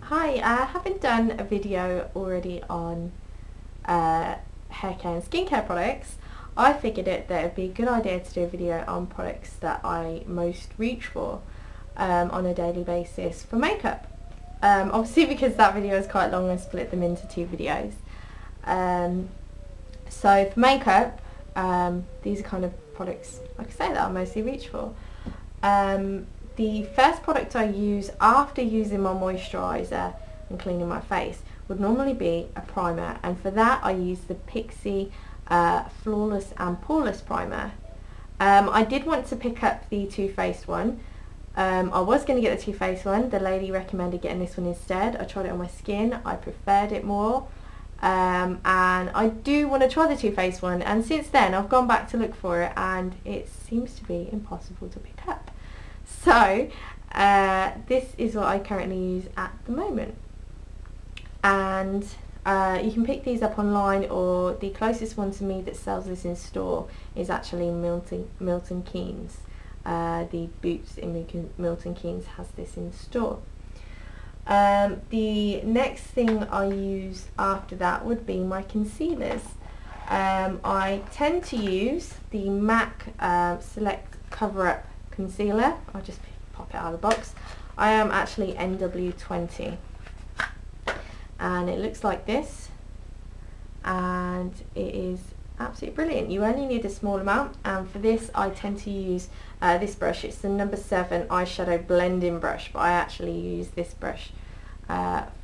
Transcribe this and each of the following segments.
Hi, I haven't done a video already on hair care and skincare products. I figured that it would be a good idea to do a video on products that I most reach for on a daily basis for makeup. Obviously because that video is quite long, I split them into two videos. So for makeup, these are kind of products, like I say, that I mostly reach for. The first product I use after using my moisturiser and cleaning my face would normally be a primer, and for that I use the Pixi Flawless and Poreless Primer. I did want to pick up the Too Faced one. I was going to get the Too Faced one. The lady recommended getting this one instead. I tried it on my skin, I preferred it more, and I do want to try the Too Faced one, and since then I've gone back to look for it and it seems to be impossible to pick up. So this is what I currently use at the moment, and you can pick these up online, or the closest one to me that sells this in store is actually Milton Keynes. The Boots in Milton Keynes has this in store. The next thing I use after that would be my concealers. I tend to use the MAC Select Cover Up concealer. I'll just pop it out of the box. I am actually NW20 and it looks like this, and it is absolutely brilliant. You only need a small amount, and for this I tend to use this brush. It's the number 7 eyeshadow blending brush, but I actually use this brush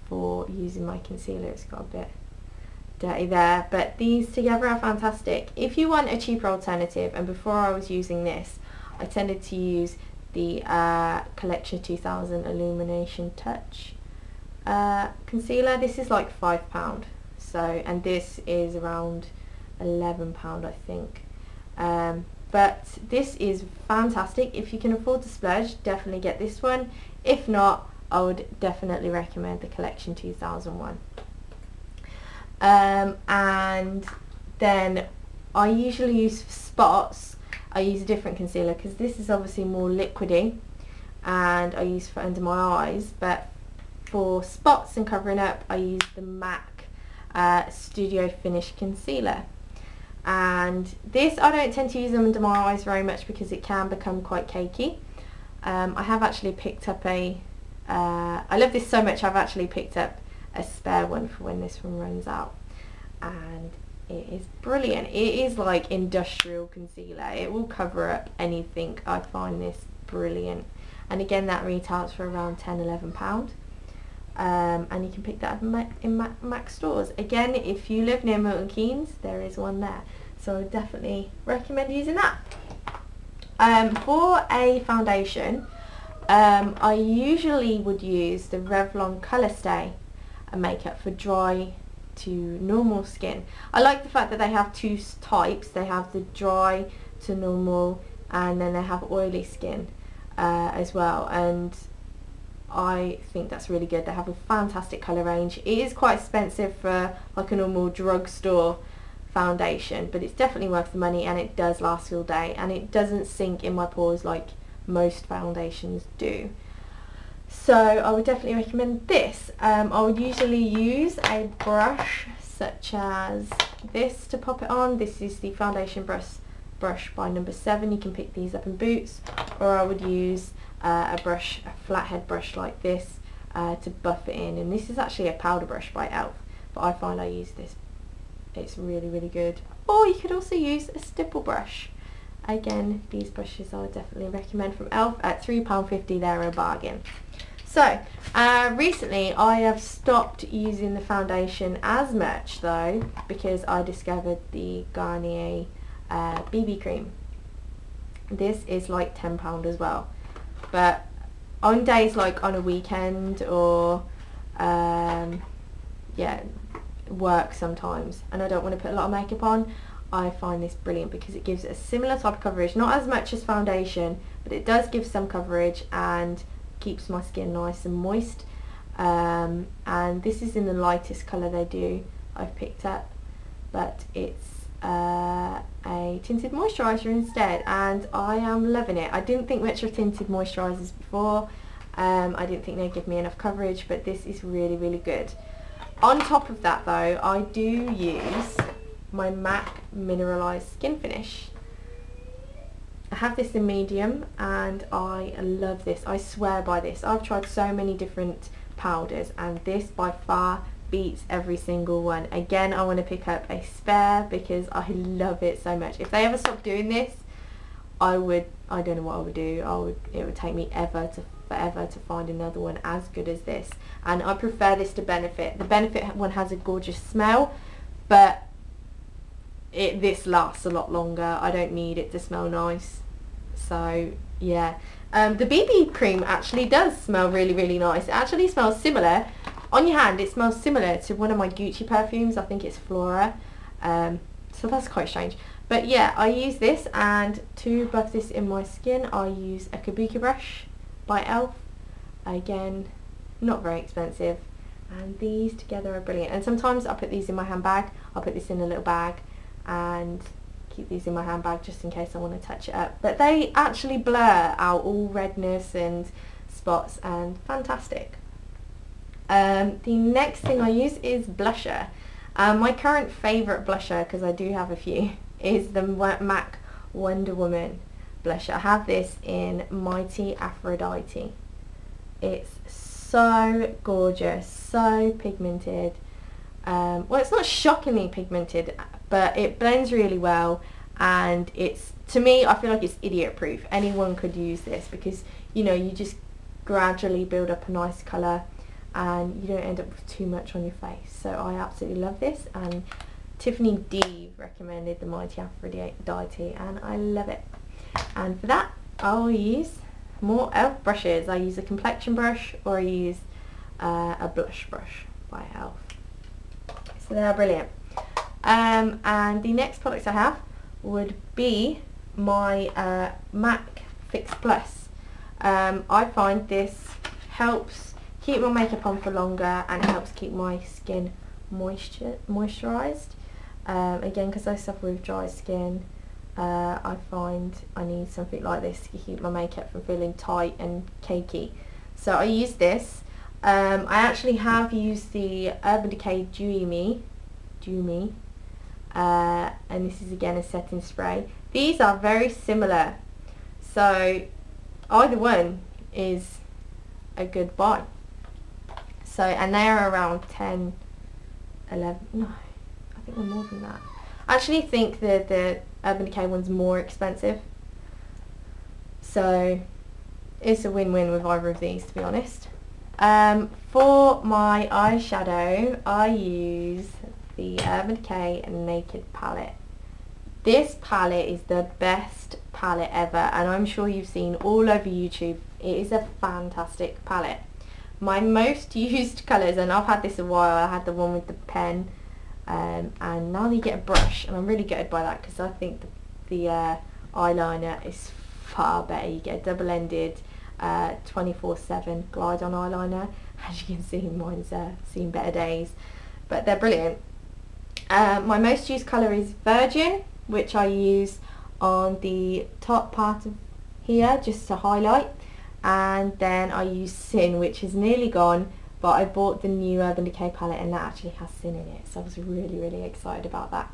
for using my concealer. It's got a bit dirty there, but these together are fantastic. If you want a cheaper alternative, and before I was using this, I tended to use the Collection 2000 Illumination Touch concealer. This is like £5, so, and this is around £11 I think. But this is fantastic. If you can afford to splurge, definitely get this one. If not, I would definitely recommend the Collection 2000 one. And then I usually use for spots, I use a different concealer because this is obviously more liquidy, and I use for under my eyes. But for spots and covering up, I use the MAC Studio Finish Concealer. And this, I don't tend to use them under my eyes very much because it can become quite cakey. I have actually picked up a, I love this so much, I've actually picked up a spare one for when this one runs out, and it is brilliant. It is like industrial concealer. It will cover up anything. I find this brilliant, and again that retails for around £10–11. And you can pick that up in MAC stores. Again, if you live near Milton Keynes, there is one there, so I would definitely recommend using that. For a foundation, I usually would use the Revlon Colour Stay makeup for dry to normal skin. I like the fact that they have two types. They have the dry to normal, and then they have oily skin as well, and I think that's really good. They have a fantastic colour range. It is quite expensive for like a normal drugstore foundation, but it's definitely worth the money, and it does last all day, and it doesn't sink in my pores like most foundations do. So I would definitely recommend this. I would usually use a brush such as this to pop it on. This is the foundation brush by number 7. You can pick these up in Boots, or I would use a flathead brush like this to buff it in, and this is actually a powder brush by e.l.f., but I find I use this. It's really, really good. Or you could also use a stipple brush. Again, these brushes I would definitely recommend from e.l.f. At £3.50 they're a bargain. So recently I have stopped using the foundation as much though, because I discovered the Garnier BB cream. This is like £10 as well, but on days like on a weekend or yeah, work sometimes, and I don't want to put a lot of makeup on, I find this brilliant because it gives a similar type of coverage, not as much as foundation, but it does give some coverage and keeps my skin nice and moist. And this is in the lightest colour they do, I've picked up, but it's a tinted moisturiser instead, and I am loving it. I didn't think much of tinted moisturisers before, I didn't think they'd give me enough coverage, but this is really, really good. On top of that though, I do use my MAC Mineralized Skin Finish. I have this in medium and I love this. I swear by this. I've tried so many different powders and this by far beats every single one. Again, I want to pick up a spare because I love it so much. If they ever stop doing this, I don't know what I would do. It would take me forever to find another one as good as this. And I prefer this to Benefit. The Benefit one has a gorgeous smell, but this lasts a lot longer. I don't need it to smell nice. So yeah, the BB cream actually does smell really, really nice. It actually smells similar on your hand. It smells similar to one of my Gucci perfumes. I think it's Flora. So that's quite strange. But yeah, I use this, and to buff this in my skin I use a Kabuki brush by e.l.f. Again, not very expensive, and these together are brilliant. And sometimes I put these in my handbag. I'll put this in a little bag and keep these in my handbag just in case I want to touch it up. But they actually blur out all redness and spots, and fantastic. The next thing I use is blusher. My current favourite blusher, because I do have a few, is the MAC Wonder Woman blusher. I have this in Mighty Aphrodite. It's so gorgeous, so pigmented. Well, it's not shockingly pigmented, but it blends really well, and it's, to me, I feel like it's idiot proof. Anyone could use this because, you know, you just gradually build up a nice colour and you don't end up with too much on your face. So I absolutely love this, and Tiffany D recommended the Mighty Aphrodite and I love it. And for that I'll use more e.l.f. brushes. I use a complexion brush, or I use a blush brush by e.l.f. So they're brilliant. And the next products I have would be my MAC Fix Plus. I find this helps keep my makeup on for longer, and it helps keep my skin moisturised. Again, because I suffer with dry skin, I find I need something like this to keep my makeup from feeling tight and cakey. So I use this. I actually have used the Urban Decay Dewy Me, and this is again a setting spray. These are very similar, so either one is a good buy. So, and they are around 10, 11, no, I think they're more than that. I actually think that the Urban Decay one's more expensive. So it's a win-win with either of these, to be honest. For my eyeshadow, I use the Urban Decay Naked palette. This palette is the best palette ever, and I'm sure you've seen all over YouTube. It is a fantastic palette. My most used colours, and I've had this a while, I had the one with the pen, and now you get a brush, and I'm really gutted by that because I think the eyeliner is far better. You get a double-ended 24/7 glide-on eyeliner. As you can see, mine's seen better days, but they're brilliant. My most used colour is Virgin, which I use on the top part of here just to highlight, and then I use Sin, which is nearly gone, but I bought the new Urban Decay palette and that actually has Sin in it, so I was really excited about that.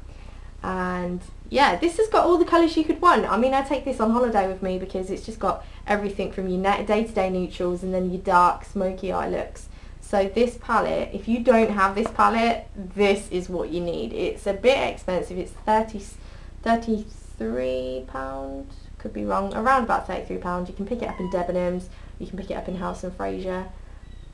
And yeah, this has got all the colours you could want. I mean, I take this on holiday with me because it's just got everything from your day-to-day neutrals and then your dark smoky eye looks. So this palette, if you don't have this palette, this is what you need. It's a bit expensive. It's £33, could be wrong, around about £33. You can pick it up in Debenhams, you can pick it up in House and Fraser,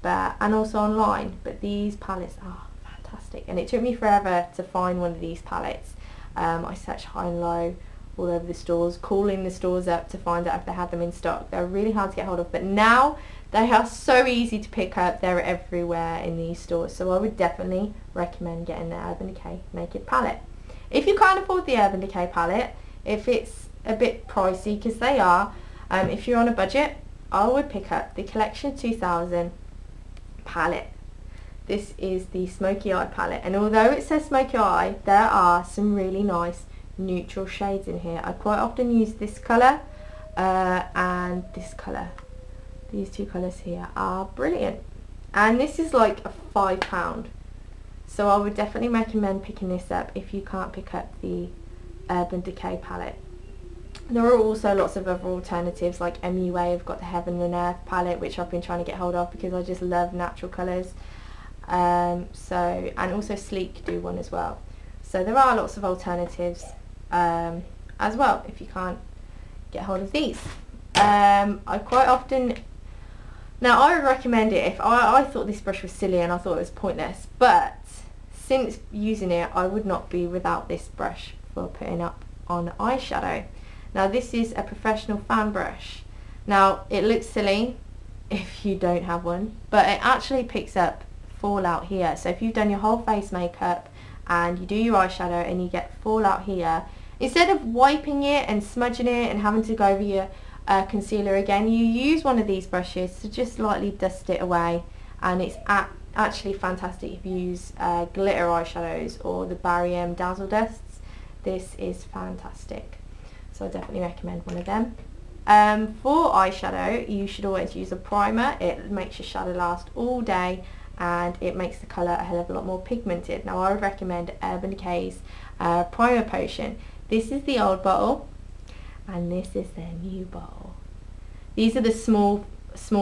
and also online. But these palettes are fantastic, and it took me forever to find one of these palettes. I searched high and low all over the stores, calling the stores up to find out if they had them in stock. They're really hard to get hold of, but now they are so easy to pick up. They're everywhere in these stores, so I would definitely recommend getting the Urban Decay Naked palette. If you can't afford the Urban Decay palette, if it's a bit pricey, because they are, if you're on a budget, I would pick up the Collection 2000 palette. This is the Smoky Eye palette, and although it says Smoky Eye, there are some really nice neutral shades in here. I quite often use this colour and this colour. These two colours here are brilliant. And this is like a £5. So I would definitely recommend picking this up if you can't pick up the Urban Decay palette. There are also lots of other alternatives, like MUA have got the Heaven and Earth palette, which I've been trying to get hold of because I just love natural colours. And also Sleek do one as well. So there are lots of alternatives as well if you can't get hold of these. I quite often, now I would recommend it if I thought this brush was silly and I thought it was pointless, but since using it I would not be without this brush for putting up on eyeshadow. Now this is a professional fan brush. Now it looks silly if you don't have one, but it actually picks up fallout here. So if you've done your whole face makeup and you do your eyeshadow and you get fallout here, instead of wiping it and smudging it and having to go over your concealer again, you use one of these brushes to just lightly dust it away, and it's actually fantastic if you use glitter eyeshadows or the Barry M Dazzle Dusts. This is fantastic, so I definitely recommend one of them. For eyeshadow, you should always use a primer. It makes your shadow last all day and it makes the colour a hell of a lot more pigmented. Now I would recommend Urban Decay's primer potion. This is the old bottle and this is their new bottle. These are the small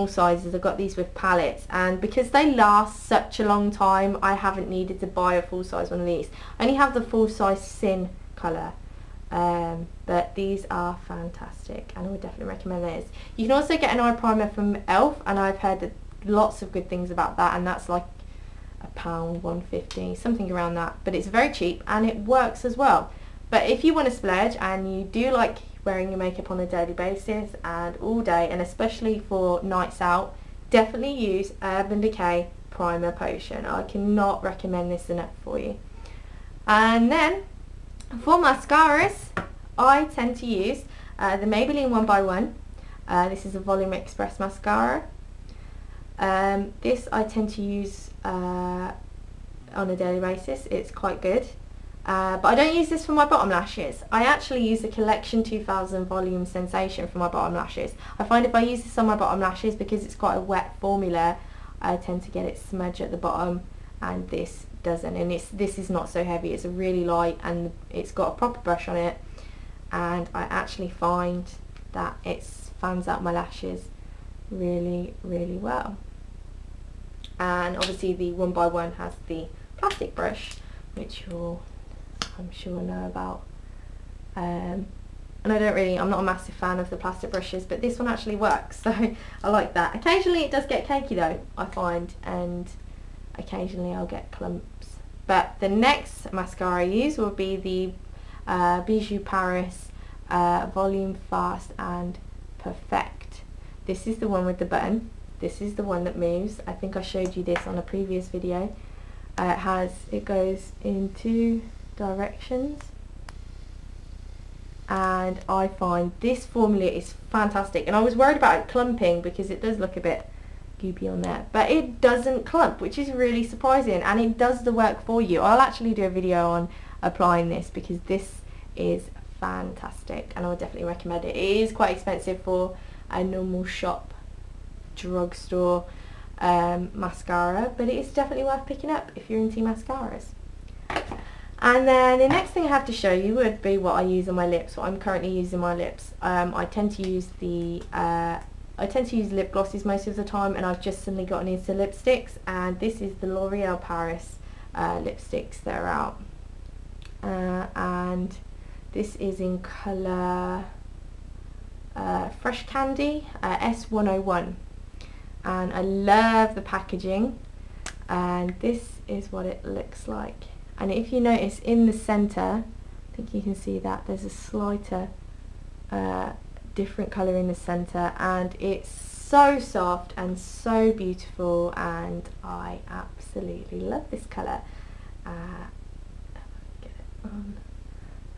sizes. I've got these with palettes, and because they last such a long time I haven't needed to buy a full size one of these. I only have the full size Sin colour, but these are fantastic and I would definitely recommend this. You can also get an eye primer from e.l.f. and I've heard lots of good things about that, and that's like £1, £1.50, something around that, but it's very cheap and it works as well. But if you want to splurge and you do like wearing your makeup on a daily basis and all day, and especially for nights out, definitely use Urban Decay Primer Potion. I cannot recommend this enough for you. And then for mascaras, I tend to use the Maybelline 1x1. This is a Volume Express mascara. This I tend to use on a daily basis. It's quite good. But I don't use this for my bottom lashes. I actually use the Collection 2000 Volume Sensation for my bottom lashes. I find if I use this on my bottom lashes, because it's quite a wet formula, I tend to get it smudge at the bottom, and this doesn't. And this is not so heavy. It's a really light and it's got a proper brush on it, and I actually find that it fans out my lashes really, really well. And obviously the 1x1 has the plastic brush, which you'll, I'm sure, know about. And I'm not a massive fan of the plastic brushes, but this one actually works, so I like that. Occasionally it does get cakey though, I find, and occasionally I'll get clumps. But the next mascara I use will be the Bijou Paris Volume Fast and Perfect. This is the one with the button. This is the one that moves. I think I showed you this on a previous video. It goes in 2 directions, and I find this formula is fantastic. And I was worried about it clumping because it does look a bit goopy on there, but it doesn't clump, which is really surprising, and it does the work for you. I'll actually do a video on applying this because this is fantastic and I would definitely recommend it. It is quite expensive for a normal shop drugstore mascara, but it is definitely worth picking up if you're into mascaras. And then the next thing I have to show you would be what I use on my lips, what I'm currently using on my lips. I tend to use lip glosses most of the time, and I've just suddenly gotten into lipsticks, and this is the L'Oreal Paris lipsticks that are out, and this is in colour Fresh Candy S101, and I love the packaging, and this is what it looks like. And if you notice in the centre, I think you can see that there's a slighter different colour in the centre, and it's so soft and so beautiful, and I absolutely love this colour. Get it on.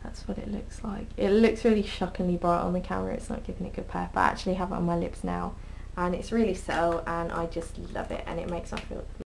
That's what it looks like. It looks really shockingly bright on the camera. It's not giving it good pep. I actually have it on my lips now, and it's really subtle, and I just love it, and it makes me feel